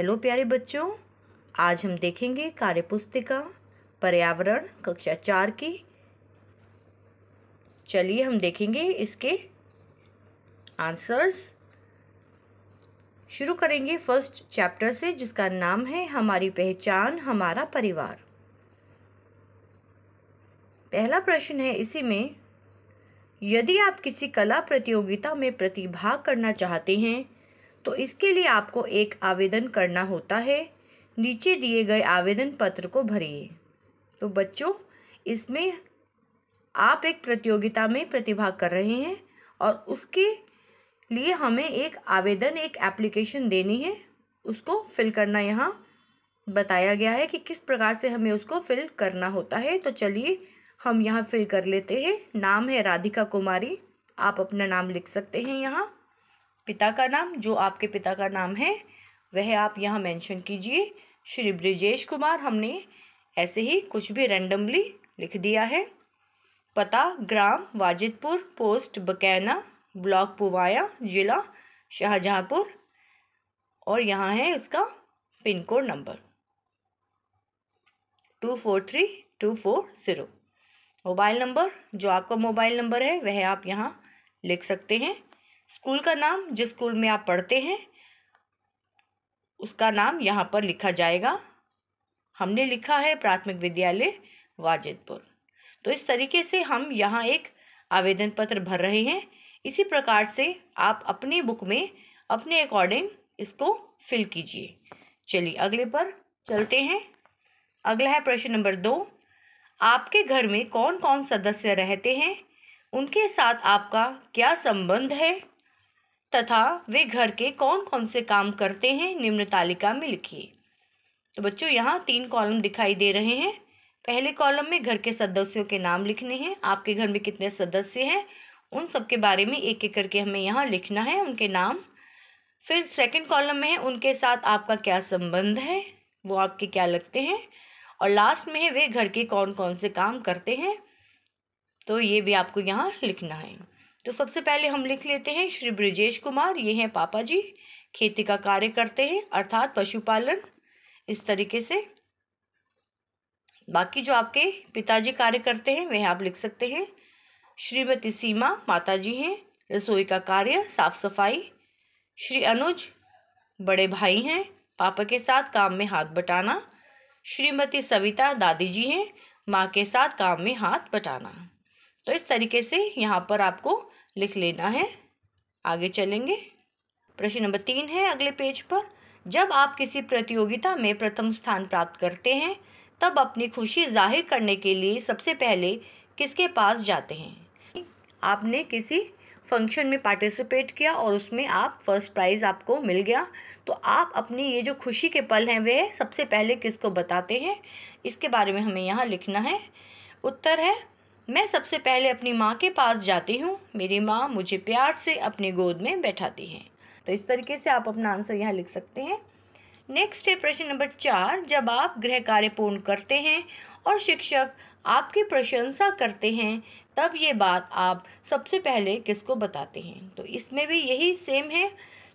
Hello प्यारे बच्चों, आज हम देखेंगे कार्यपुस्तिका पर्यावरण कक्षा 4 की। चलिए हम देखेंगे इसके आंसर्स। शुरू करेंगे फर्स्ट चैप्टर से, जिसका नाम है हमारी पहचान हमारा परिवार। पहला प्रश्न है इसी में, यदि आप किसी कला प्रतियोगिता में प्रतिभाग करना चाहते हैं तो इसके लिए आपको एक आवेदन करना होता है। नीचे दिए गए आवेदन पत्र को भरिए। तो बच्चों, इसमें आप एक प्रतियोगिता में प्रतिभाग कर रहे हैं और उसके लिए हमें एक आवेदन, एक एप्लीकेशन देनी है। उसको फिल करना यहाँ बताया गया है कि किस प्रकार से हमें उसको फिल करना होता है। तो चलिए हम यहाँ फिल कर लेते हैं। नाम है राधिका कुमारी, आप अपना नाम लिख सकते हैं यहाँ। पिता का नाम, जो आपके पिता का नाम है वह आप यहाँ मेंशन कीजिए। श्री ब्रिजेश कुमार, हमने ऐसे ही कुछ भी रैंडमली लिख दिया है। पता ग्राम वाजिदपुर, पोस्ट बकैना, ब्लॉक पुवाया, जिला शाहजहाँपुर, और यहाँ है इसका pin code number 243240। Mobile number, जो आपका मोबाइल नंबर है वह आप यहाँ लिख सकते हैं। स्कूल का नाम, जिस स्कूल में आप पढ़ते हैं उसका नाम यहाँ पर लिखा जाएगा। हमने लिखा है प्राथमिक विद्यालय वाजिदपुर। तो इस तरीके से हम यहाँ एक आवेदन पत्र भर रहे हैं। इसी प्रकार से आप अपनी बुक में अपने अकॉर्डिंग इसको फिल कीजिए। चलिए अगले पर चलते हैं। अगला है प्रश्न नंबर 2। आपके घर में कौन कौन सदस्य रहते हैं, उनके साथ आपका क्या संबंध है तथा वे घर के कौन कौन से काम करते हैं, निम्न तालिका में लिखिए। तो बच्चों, यहाँ 3 कॉलम दिखाई दे रहे हैं। पहले कॉलम में घर के सदस्यों के नाम लिखने हैं। आपके घर में कितने सदस्य हैं उन सब के बारे में एक एक करके हमें यहाँ लिखना है, उनके नाम। फिर सेकंड कॉलम में है उनके साथ आपका क्या संबंध है, वो आपके क्या लगते हैं। और लास्ट में है वे घर के कौन कौन से काम करते हैं। तो ये भी आपको यहाँ लिखना है। तो सबसे पहले हम लिख लेते हैं श्री ब्रिजेश कुमार, ये हैं पापा जी, खेती का कार्य करते हैं अर्थात पशुपालन। इस तरीके से बाकी जो आपके पिताजी कार्य करते हैं वह आप लिख सकते हैं। श्रीमती सीमा माता जी हैं, रसोई का कार्य साफ सफाई। श्री अनुज बड़े भाई हैं, पापा के साथ काम में हाथ बटाना। श्रीमती सविता दादी जी हैं, माँ के साथ काम में हाथ बटाना। तो इस तरीके से यहाँ पर आपको लिख लेना है। आगे चलेंगे। प्रश्न नंबर 3 है अगले पेज पर। जब आप किसी प्रतियोगिता में प्रथम स्थान प्राप्त करते हैं तब अपनी खुशी जाहिर करने के लिए सबसे पहले किसके पास जाते हैं। आपने किसी फंक्शन में पार्टिसिपेट किया और उसमें आप फर्स्ट प्राइज़ आपको मिल गया, तो आप अपनी ये जो खुशी के पल हैं वे सबसे पहले किसको बताते हैं, इसके बारे में हमें यहाँ लिखना है। उत्तर है, मैं सबसे पहले अपनी माँ के पास जाती हूँ। मेरी माँ मुझे प्यार से अपनी गोद में बैठाती हैं। तो इस तरीके से आप अपना आंसर यहाँ लिख सकते हैं। नेक्स्ट है प्रश्न नंबर 4। जब आप गृह कार्य पूर्ण करते हैं और शिक्षक आपकी प्रशंसा करते हैं तब ये बात आप सबसे पहले किसको बताते हैं। तो इसमें भी यही सेम है।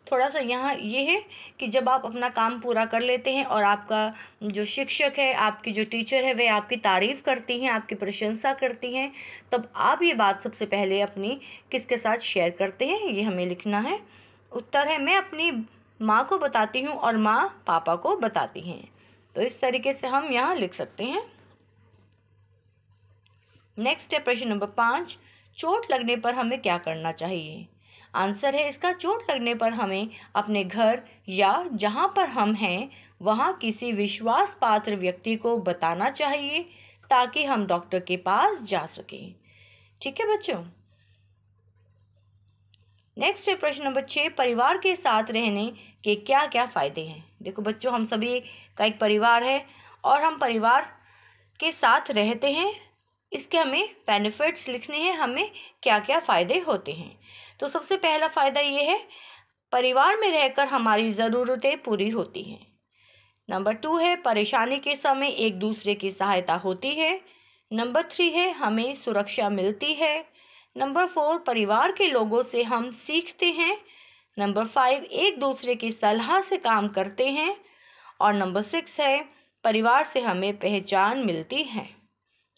थोड़ा सा यहाँ ये है कि जब आप अपना काम पूरा कर लेते हैं और आपका जो शिक्षक है, आपकी जो टीचर है, वे आपकी तारीफ़ करती हैं, आपकी प्रशंसा करती हैं, तब आप ये बात सबसे पहले अपनी किसके साथ शेयर करते हैं, ये हमें लिखना है। उत्तर है, मैं अपनी माँ को बताती हूँ और माँ पापा को बताती हैं। तो इस तरीके से हम यहाँ लिख सकते हैं। नेक्स्ट है प्रश्न नंबर 5। चोट लगने पर हमें क्या करना चाहिए। आंसर है इसका, चोट लगने पर हमें अपने घर या जहाँ पर हम हैं वहाँ किसी विश्वास पात्र व्यक्ति को बताना चाहिए ताकि हम डॉक्टर के पास जा सकें। ठीक है बच्चों। नेक्स्ट है प्रश्न नंबर 6। परिवार के साथ रहने के क्या क्या फ़ायदे हैं। देखो बच्चों, हम सभी का एक परिवार है और हम परिवार के साथ रहते हैं। इसके हमें बेनिफिट्स लिखने हैं, हमें क्या क्या फ़ायदे होते हैं। तो सबसे पहला फ़ायदा ये है, परिवार में रहकर हमारी ज़रूरतें पूरी होती हैं। नंबर 2 है, परेशानी के समय एक दूसरे की सहायता होती है। नंबर 3 है, हमें सुरक्षा मिलती है। नंबर 4, परिवार के लोगों से हम सीखते हैं। नंबर 5, एक दूसरे की सलाह से काम करते हैं। और नंबर 6 है परिवार से हमें पहचान मिलती है।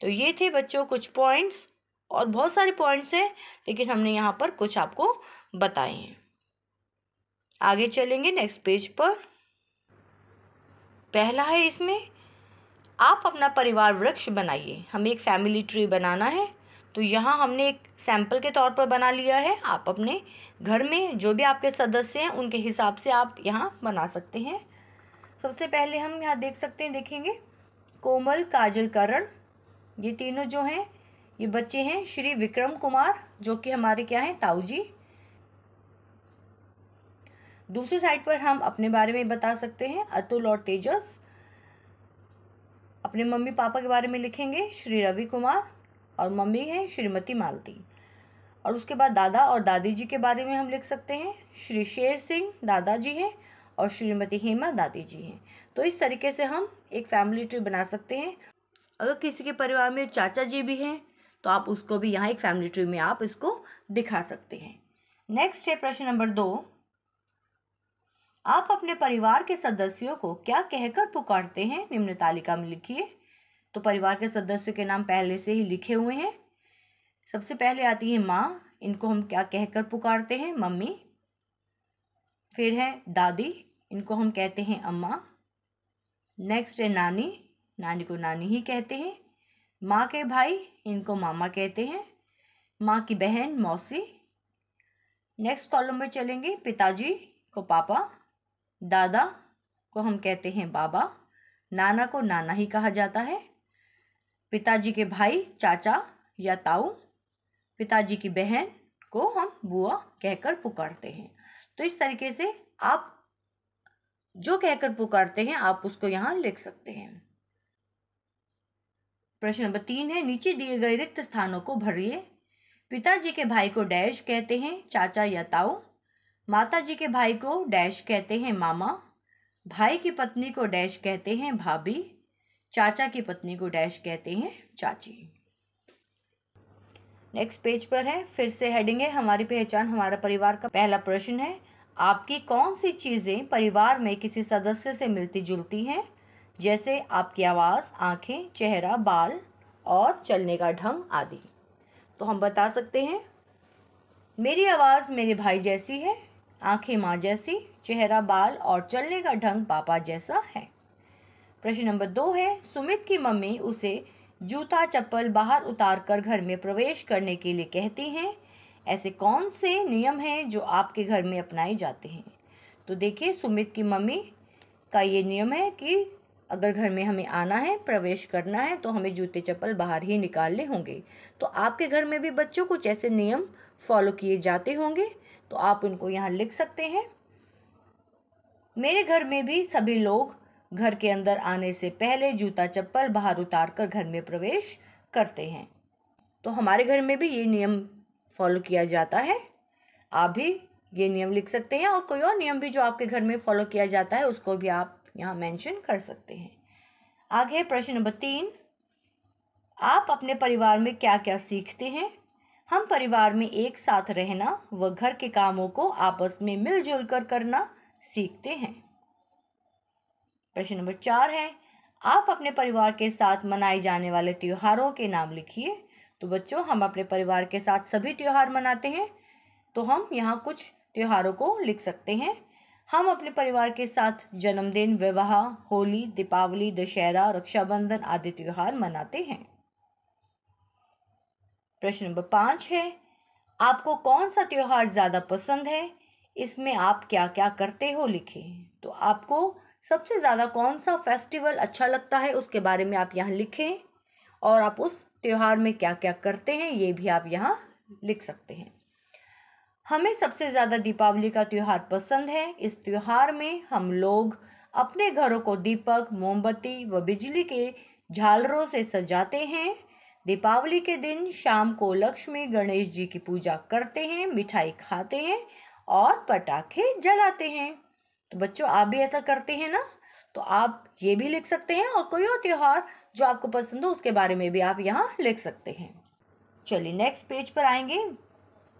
तो ये थे बच्चों कुछ पॉइंट्स, और बहुत सारे पॉइंट्स हैं लेकिन हमने यहाँ पर कुछ आपको बताए हैं। आगे चलेंगे नेक्स्ट पेज पर। पहला है इसमें आप अपना परिवार वृक्ष बनाइए। हमें एक फैमिली ट्री बनाना है, तो यहाँ हमने एक सैंपल के तौर पर बना लिया है। आप अपने घर में जो भी आपके सदस्य हैं उनके हिसाब से आप यहाँ बना सकते हैं। सबसे पहले हम यहाँ देख सकते हैं, देखेंगे कोमल, काजल, करण, ये तीनों जो हैं ये बच्चे हैं श्री विक्रम कुमार, जो कि हमारे क्या हैं, ताऊ जी। दूसरी साइड पर हम अपने बारे में बता सकते हैं, अतुल और तेजस। अपने मम्मी पापा के बारे में लिखेंगे, श्री रवि कुमार, और मम्मी है श्रीमती मालती। और उसके बाद दादा और दादी जी के बारे में हम लिख सकते हैं, श्री शेर सिंह दादाजी हैं और श्रीमती हेमा दादी जी हैं। तो इस तरीके से हम एक फैमिली ट्री बना सकते हैं। अगर किसी के परिवार में चाचा जी भी हैं तो आप उसको भी यहाँ एक फैमिली ट्री में आप इसको दिखा सकते हैं। नेक्स्ट है प्रश्न नंबर 2, आप अपने परिवार के सदस्यों को क्या कहकर पुकारते हैं, निम्न तालिका में लिखिए। तो परिवार के सदस्यों के नाम पहले से ही लिखे हुए हैं। सबसे पहले आती है माँ, इनको हम क्या कहकर पुकारते हैं, मम्मी। फिर है दादी, इनको हम कहते हैं अम्मा। नेक्स्ट है नानी, नानी को नानी ही कहते हैं। माँ के भाई, इनको मामा कहते हैं। माँ की बहन मौसी। नेक्स्ट कॉलम में चलेंगे, पिताजी को पापा, दादा को हम कहते हैं बाबा, नाना को नाना ही कहा जाता है। पिताजी के भाई चाचा या ताऊ, पिताजी की बहन को हम बुआ कहकर पुकारते हैं। तो इस तरीके से आप जो कहकर पुकारते हैं आप उसको यहाँ लिख सकते हैं। प्रश्न नंबर 3 है, नीचे दिए गए रिक्त स्थानों को भरिए। पिताजी के भाई को डैश कहते हैं, चाचा या ताऊ। माताजी के भाई को डैश कहते हैं, मामा। भाई की पत्नी को डैश कहते हैं, भाभी। चाचा की पत्नी को डैश कहते हैं, चाची। नेक्स्ट पेज पर है, फिर से हेडिंग है हमारी पहचान हमारा परिवार का। पहला प्रश्न है, आपकी कौन सी चीज़ें परिवार में किसी सदस्य से मिलती जुलती हैं, जैसे आपकी आवाज़, आँखें, चेहरा, बाल और चलने का ढंग आदि। तो हम बता सकते हैं, मेरी आवाज़ मेरे भाई जैसी है, आँखें माँ जैसी, चेहरा, बाल और चलने का ढंग पापा जैसा है। प्रश्न नंबर 2 है, सुमित की मम्मी उसे जूता चप्पल बाहर उतार कर घर में प्रवेश करने के लिए कहती हैं। ऐसे कौन से नियम हैं जो आपके घर में अपनाए जाते हैं। तो देखिए, सुमित की मम्मी का ये नियम है कि अगर घर में हमें आना है, प्रवेश करना है, तो हमें जूते चप्पल बाहर ही निकालने होंगे। तो आपके घर में भी बच्चों कुछ ऐसे नियम फॉलो किए जाते होंगे, तो आप उनको यहाँ लिख सकते हैं। मेरे घर में भी सभी लोग घर के अंदर आने से पहले जूता चप्पल बाहर उतार कर घर में प्रवेश करते हैं। तो हमारे घर में भी ये नियम फॉलो किया जाता है। आप भी ये नियम लिख सकते हैं, और कोई और नियम भी जो आपके घर में फॉलो किया जाता है उसको भी आप यहाँ मेंशन कर सकते हैं। आगे प्रश्न नंबर 3, आप अपने परिवार में क्या क्या सीखते हैं। हम परिवार में एक साथ रहना व घर के कामों को आपस में मिलजुल कर करना सीखते हैं। प्रश्न नंबर 4 है, आप अपने परिवार के साथ मनाए जाने वाले त्योहारों के नाम लिखिए। तो बच्चों, हम अपने परिवार के साथ सभी त्योहार मनाते हैं, तो हम यहाँ कुछ त्योहारों को लिख सकते हैं। हम अपने परिवार के साथ जन्मदिन, विवाह, होली, दीपावली, दशहरा, रक्षाबंधन आदि त्योहार मनाते हैं। प्रश्न नंबर 5 है, आपको कौन सा त्योहार ज़्यादा पसंद है, इसमें आप क्या क्या करते हो लिखें। तो आपको सबसे ज़्यादा कौन सा फेस्टिवल अच्छा लगता है उसके बारे में आप यहाँ लिखें, और आप उस त्योहार में क्या क्या करते हैं ये भी आप यहाँ लिख सकते हैं। हमें सबसे ज़्यादा दीपावली का त्यौहार पसंद है। इस त्यौहार में हम लोग अपने घरों को दीपक, मोमबत्ती व बिजली के झालरों से सजाते हैं। दीपावली के दिन शाम को लक्ष्मी गणेश जी की पूजा करते हैं, मिठाई खाते हैं और पटाखे जलाते हैं। तो बच्चों, आप भी ऐसा करते हैं ना, तो आप ये भी लिख सकते हैं, और कोई और त्यौहार जो आपको पसंद हो उसके बारे में भी आप यहाँ लिख सकते हैं। चलिए नेक्स्ट पेज पर आएंगे।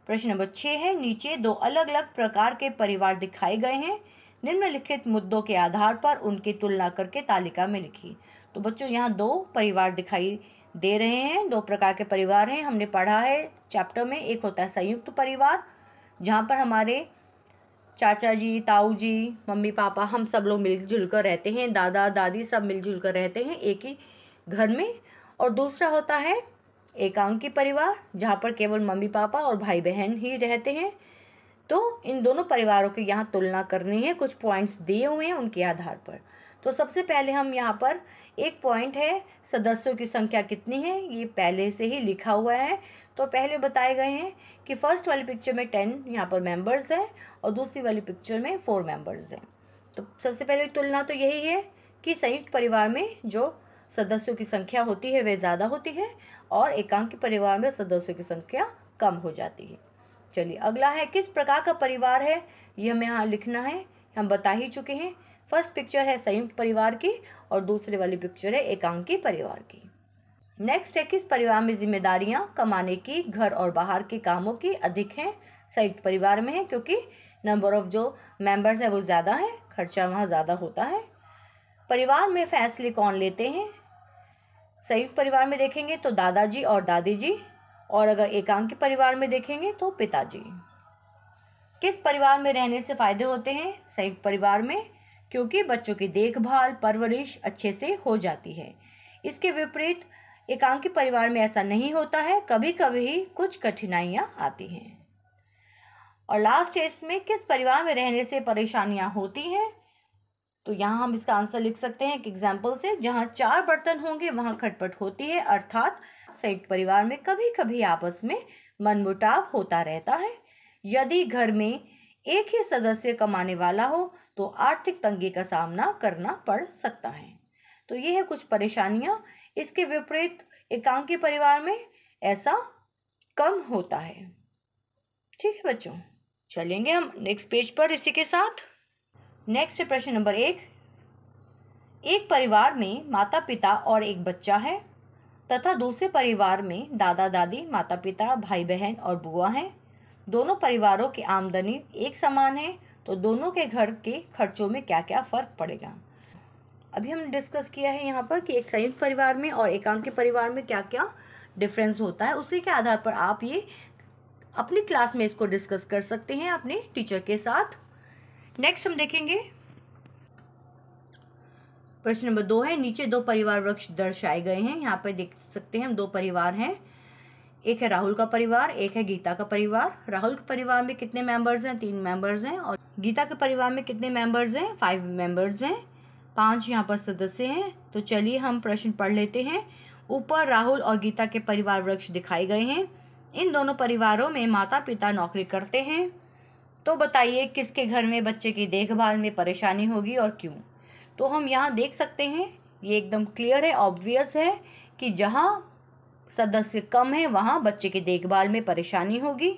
प्रश्न नंबर 6 है, नीचे 2 अलग अलग प्रकार के परिवार दिखाए गए हैं। निम्नलिखित मुद्दों के आधार पर उनकी तुलना करके तालिका में लिखी। तो बच्चों यहाँ दो परिवार दिखाई दे रहे हैं, दो प्रकार के परिवार हैं। हमने पढ़ा है चैप्टर में, एक होता है संयुक्त परिवार जहाँ पर हमारे चाचा जी, ताऊ जी, मम्मी पापा हम सब लोग मिलजुल कर रहते हैं, दादा दादी सब मिलजुल कर रहते हैं एक ही घर में। और दूसरा होता है एकांकी परिवार जहाँ पर केवल मम्मी पापा और भाई बहन ही रहते हैं। तो इन दोनों परिवारों की यहाँ तुलना करनी है, कुछ पॉइंट्स दिए हुए हैं उनके आधार पर। तो सबसे पहले हम यहाँ पर एक पॉइंट है सदस्यों की संख्या कितनी है, ये पहले से ही लिखा हुआ है। तो पहले बताए गए हैं कि फर्स्ट वाली पिक्चर में 10 यहाँ पर मेंबर्स हैं और दूसरी वाली पिक्चर में 4 मेंबर्स हैं। तो सबसे पहले तुलना तो यही है कि संयुक्त परिवार में जो सदस्यों की संख्या होती है वह ज़्यादा होती है और एकांकी परिवार में सदस्यों की संख्या कम हो जाती है। चलिए अगला है किस प्रकार का परिवार है, ये हमें यहाँ लिखना है, हम बता ही चुके हैं। फर्स्ट पिक्चर है संयुक्त परिवार की और दूसरी वाली पिक्चर है एकांकी परिवार की। नेक्स्ट है किस परिवार में जिम्मेदारियां कमाने की घर और बाहर के कामों की अधिक हैं, संयुक्त परिवार में है क्योंकि नंबर ऑफ जो मेंबर्स हैं वो ज़्यादा है, खर्चा वहाँ ज़्यादा होता है। परिवार में फैसले कौन लेते हैं, संयुक्त परिवार में देखेंगे तो दादाजी और दादी जी, और अगर एकांकी परिवार में देखेंगे तो पिताजी। किस परिवार में रहने से फायदे होते हैं, संयुक्त परिवार में, क्योंकि बच्चों की देखभाल परवरिश अच्छे से हो जाती है। इसके विपरीत एकांकी परिवार में ऐसा नहीं होता है, कभी कभी कुछ कठिनाइयां आती हैं। और लास्ट है इसमें किस परिवार में रहने से परेशानियां होती हैं, तो यहाँ हम इसका आंसर लिख सकते हैं एक एग्जाम्पल से, जहाँ 4 बर्तन होंगे वहाँ खटपट होती है, अर्थात संयुक्त परिवार में कभी कभी आपस में मनमुटाव होता रहता है। यदि घर में एक ही सदस्य कमाने वाला हो तो आर्थिक तंगी का सामना करना पड़ सकता है। तो ये है कुछ परेशानियां। इसके विपरीत एकांकी परिवार में ऐसा कम होता है। ठीक है बच्चों, चलेंगे हम नेक्स्ट पेज पर इसी के साथ। नेक्स्ट है प्रश्न नंबर 1। एक परिवार में माता पिता और एक बच्चा है तथा दूसरे परिवार में दादा दादी, माता पिता, भाई बहन और बुआ हैं। दोनों परिवारों की आमदनी एक समान है, तो दोनों के घर के खर्चों में क्या क्या फ़र्क पड़ेगा। अभी हमने डिस्कस किया है यहाँ पर कि एक संयुक्त परिवार में और एकांकी परिवार में क्या क्या डिफरेंस होता है। उसी के आधार पर आप ये अपनी क्लास में इसको डिस्कस कर सकते हैं अपने टीचर के साथ। नेक्स्ट हम देखेंगे प्रश्न नंबर 2 है, नीचे 2 परिवार वृक्ष दर्शाए गए हैं। यहाँ पर देख सकते हैं हम 2 परिवार हैं, एक है राहुल का परिवार, एक है गीता का परिवार। राहुल के परिवार में कितने मेंबर्स हैं, 3 मेंबर्स हैं, और गीता के परिवार में कितने मेंबर्स हैं, 5 मेंबर्स हैं, 5 यहाँ पर सदस्य हैं। तो चलिए हम प्रश्न पढ़ लेते हैं। ऊपर राहुल और गीता के परिवार वृक्ष दिखाए गए हैं। इन दोनों परिवारों में माता पिता नौकरी करते हैं, तो बताइए किसके घर में बच्चे की देखभाल में परेशानी होगी और क्यों। तो हम यहाँ देख सकते हैं, ये एकदम क्लियर है, ऑब्वियस है कि जहाँ सदस्य कम है वहाँ बच्चे की देखभाल में परेशानी होगी।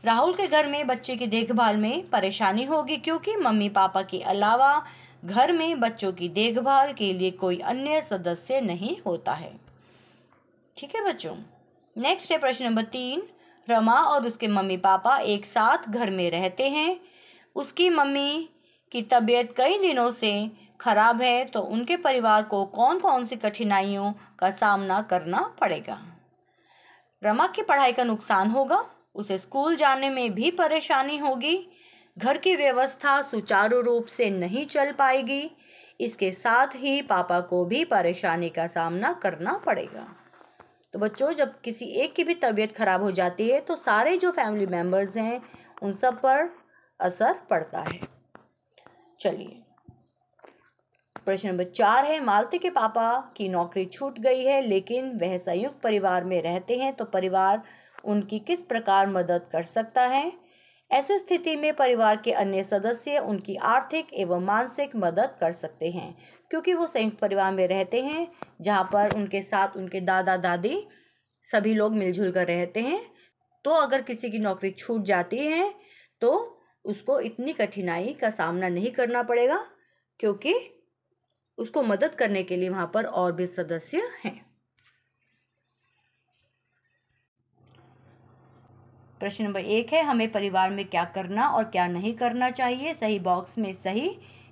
राहुल के घर में बच्चे की देखभाल में परेशानी होगी क्योंकि मम्मी पापा के अलावा घर में बच्चों की देखभाल के लिए कोई अन्य सदस्य नहीं होता है। ठीक है बच्चों। नेक्स्ट है प्रश्न नंबर 3। रमा और उसके मम्मी पापा एक साथ घर में रहते हैं। उसकी मम्मी की तबीयत कई दिनों से खराब है, तो उनके परिवार को कौन कौन सी कठिनाइयों का सामना करना पड़ेगा। रमा की पढ़ाई का नुकसान होगा, उसे स्कूल जाने में भी परेशानी होगी, घर की व्यवस्था सुचारू रूप से नहीं चल पाएगी, इसके साथ ही पापा को भी परेशानी का सामना करना पड़ेगा। तो बच्चों, जब किसी एक की भी तबीयत खराब हो जाती है तो सारे जो फैमिली मेम्बर्स हैं उन सब पर असर पड़ता है। चलिए प्रश्न नंबर 4 है, मालती के पापा की नौकरी छूट गई है लेकिन वह संयुक्त परिवार में रहते हैं, तो परिवार उनकी किस प्रकार मदद कर सकता है। ऐसी स्थिति में परिवार के अन्य सदस्य उनकी आर्थिक एवं मानसिक मदद कर सकते हैं क्योंकि वो संयुक्त परिवार में रहते हैं जहाँ पर उनके साथ उनके दादा दादी सभी लोग मिलजुल कर रहते हैं। तो अगर किसी की नौकरी छूट जाती है तो उसको इतनी कठिनाई का सामना नहीं करना पड़ेगा क्योंकि उसको मदद करने के लिए वहाँ पर और भी सदस्य हैं। प्रश्न नंबर 1 है, हमें परिवार में क्या करना और क्या नहीं करना चाहिए। सही बॉक्स में सही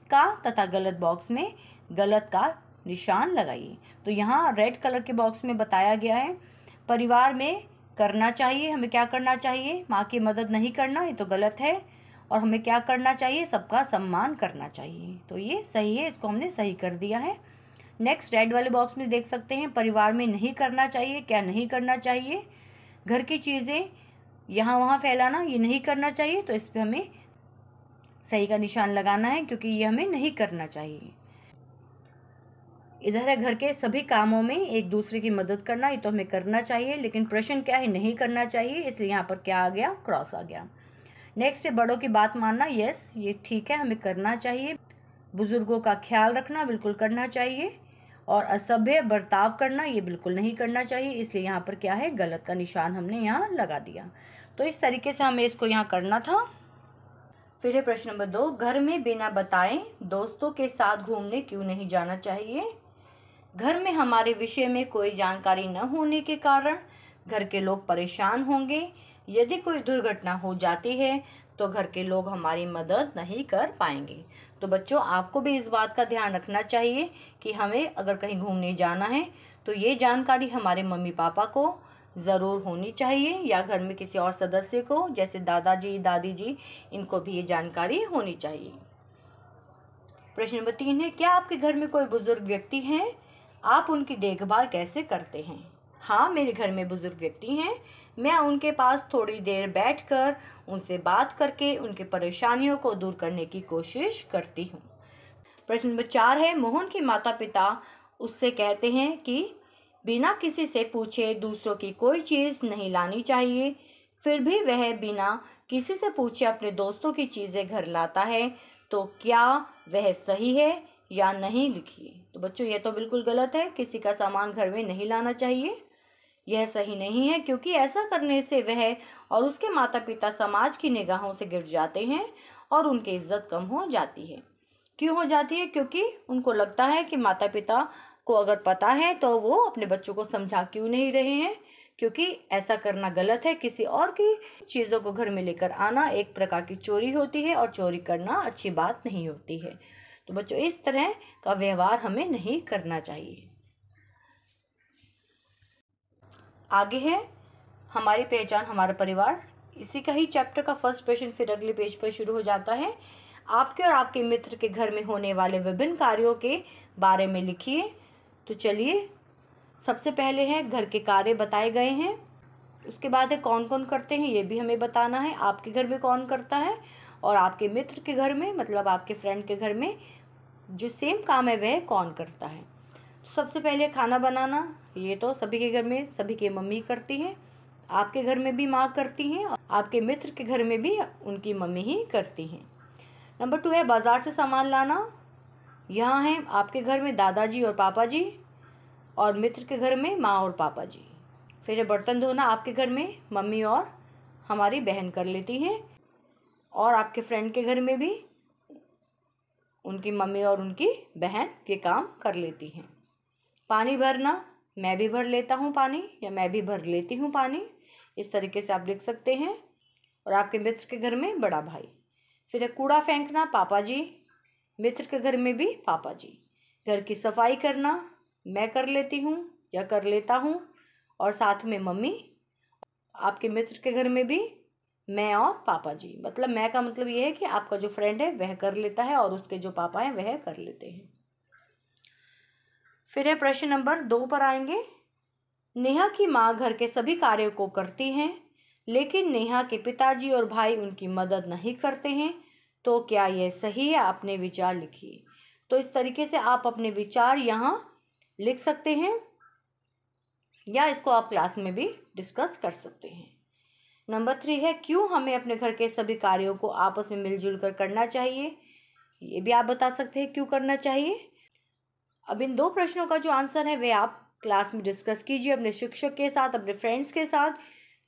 का तथा गलत बॉक्स में गलत का निशान लगाइए। तो यहाँ रेड कलर के बॉक्स में बताया गया है परिवार में करना चाहिए, हमें क्या करना चाहिए, माँ की मदद नहीं करना, ये तो गलत है। और हमें क्या करना चाहिए, सबका सम्मान करना चाहिए, तो ये सही है, इसको हमने सही कर दिया है। नेक्स्ट रेड वाले बॉक्स में देख सकते हैं परिवार में नहीं करना चाहिए, क्या नहीं करना चाहिए। घर की चीज़ें यहाँ वहाँ फैलाना, ये नहीं करना चाहिए, तो इस पर हमें सही का निशान लगाना है क्योंकि ये हमें नहीं करना चाहिए। इधर है घर के सभी कामों में एक दूसरे की मदद करना, ये तो हमें करना चाहिए, लेकिन प्रश्न क्या है, नहीं करना चाहिए, इसलिए यहाँ पर क्या आ गया, क्रॉस आ गया। नेक्स्ट है बड़ों की बात मानना, यस ये ठीक है, हमें करना चाहिए। बुजुर्गों का ख्याल रखना बिल्कुल करना चाहिए, और असभ्य बर्ताव करना ये बिल्कुल नहीं करना चाहिए, इसलिए यहाँ पर क्या है, गलत का निशान हमने यहाँ लगा दिया। तो इस तरीके से हमें इसको यहाँ करना था। फिर है प्रश्न नंबर 2, घर में बिना बताए दोस्तों के साथ घूमने क्यों नहीं जाना चाहिए। घर में हमारे विषय में कोई जानकारी न होने के कारण घर के लोग परेशान होंगे। यदि कोई दुर्घटना हो जाती है तो घर के लोग हमारी मदद नहीं कर पाएंगे। तो बच्चों आपको भी इस बात का ध्यान रखना चाहिए कि हमें अगर कहीं घूमने जाना है तो ये जानकारी हमारे मम्मी पापा को ज़रूर होनी चाहिए, या घर में किसी और सदस्य को जैसे दादाजी दादी जी, इनको भी ये जानकारी होनी चाहिए। प्रश्न नंबर 3 है, क्या आपके घर में कोई बुजुर्ग व्यक्ति हैं, आप उनकी देखभाल कैसे करते हैं। हाँ, मेरे घर में बुजुर्ग व्यक्ति हैं, मैं उनके पास थोड़ी देर बैठकर उनसे बात करके उनकी परेशानियों को दूर करने की कोशिश करती हूँ। प्रश्न नंबर 4 है, मोहन के माता पिता उससे कहते हैं कि बिना किसी से पूछे दूसरों की कोई चीज़ नहीं लानी चाहिए, फिर भी वह बिना किसी से पूछे अपने दोस्तों की चीज़ें घर लाता है, तो क्या वह सही है या नहीं, लिखिए। तो बच्चों ये तो बिल्कुल गलत है, किसी का सामान घर में नहीं लाना चाहिए, यह सही नहीं है, क्योंकि ऐसा करने से वह और उसके माता पिता समाज की निगाहों से गिर जाते हैं और उनकी इज्जत कम हो जाती है। क्यों हो जाती है, क्योंकि उनको लगता है कि माता पिता को अगर पता है तो वो अपने बच्चों को समझा क्यों नहीं रहे हैं, क्योंकि ऐसा करना गलत है। किसी और की चीज़ों को घर में लेकर आना एक प्रकार की चोरी होती है और चोरी करना अच्छी बात नहीं होती है। तो बच्चों इस तरह का व्यवहार हमें नहीं करना चाहिए। आगे है हमारी पहचान हमारा परिवार, इसी का ही चैप्टर का फर्स्ट क्वेश्चन फिर अगले पेज पर शुरू हो जाता है। आपके और आपके मित्र के घर में होने वाले विभिन्न कार्यों के बारे में लिखिए। तो चलिए, सबसे पहले है घर के कार्य बताए गए हैं, उसके बाद है कौन कौन करते हैं ये भी हमें बताना है। आपके घर में कौन करता है और आपके मित्र के घर में, मतलब आपके फ्रेंड के घर में जो सेम काम है वह कौन करता है। तो सबसे पहले खाना बनाना, ये तो सभी के घर में सभी की मम्मी करती हैं, आपके घर में भी माँ करती हैं और आपके मित्र के घर में भी उनकी मम्मी ही करती हैं। नंबर 2 है बाज़ार से सामान लाना, यहाँ है आपके घर में दादाजी और पापा जी और मित्र के घर में माँ और पापा जी। फिर है बर्तन धोना, आपके घर में मम्मी और हमारी बहन कर लेती हैं और आपके फ्रेंड के घर में भी उनकी मम्मी और उनकी बहन ये काम कर लेती हैं। पानी भरना, मैं भी भर लेता हूँ पानी या मैं भी भर लेती हूँ पानी, इस तरीके से आप लिख सकते हैं। और आपके मित्र के घर में बड़ा भाई। फिर है कूड़ा फेंकना, पापा जी, मित्र के घर में भी पापा जी। घर की सफाई करना मैं कर लेती हूँ या कर लेता हूँ और साथ में मम्मी। आपके मित्र के घर में भी मैं और पापा जी, मतलब मैं का मतलब ये है कि आपका जो फ्रेंड है वह कर लेता है और उसके जो पापा हैं वह कर लेते हैं। फिर है प्रश्न नंबर 2 पर आएंगे। नेहा की माँ घर के सभी कार्यों को करती हैं, लेकिन नेहा के पिताजी और भाई उनकी मदद नहीं करते हैं, तो क्या यह सही है, अपने विचार लिखिए। तो इस तरीके से आप अपने विचार यहाँ लिख सकते हैं या इसको आप क्लास में भी डिस्कस कर सकते हैं। नंबर 3 है क्यों हमें अपने घर के सभी कार्यों को आपस में मिलजुल कर करना चाहिए, ये भी आप बता सकते हैं क्यों करना चाहिए। अब इन 2 प्रश्नों का जो आंसर है वह आप क्लास में डिस्कस कीजिए अपने शिक्षक के साथ, अपने फ्रेंड्स के साथ,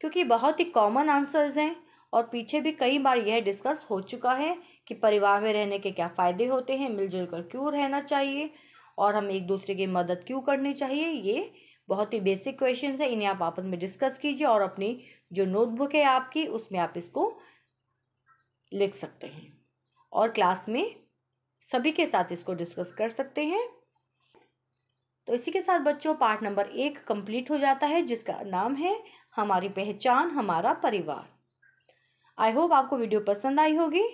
क्योंकि बहुत ही कॉमन आंसर्स हैं और पीछे भी कई बार यह डिस्कस हो चुका है कि परिवार में रहने के क्या फ़ायदे होते हैं, मिलजुल कर क्यों रहना चाहिए और हमें एक दूसरे की मदद क्यों करनी चाहिए। ये बहुत ही बेसिक क्वेश्चन है, इन्हें आप आपस में डिस्कस कीजिए और अपनी जो नोटबुक है आपकी उसमें आप इसको लिख सकते हैं और क्लास में सभी के साथ इसको डिस्कस कर सकते हैं। तो इसी के साथ बच्चों पार्ट नंबर 1 कंप्लीट हो जाता है, जिसका नाम है हमारी पहचान हमारा परिवार। आई होप आपको वीडियो पसंद आई होगी।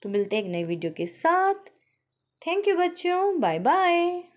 तो मिलते हैं एक नई वीडियो के साथ। थैंक यू बच्चों, बाय बाय।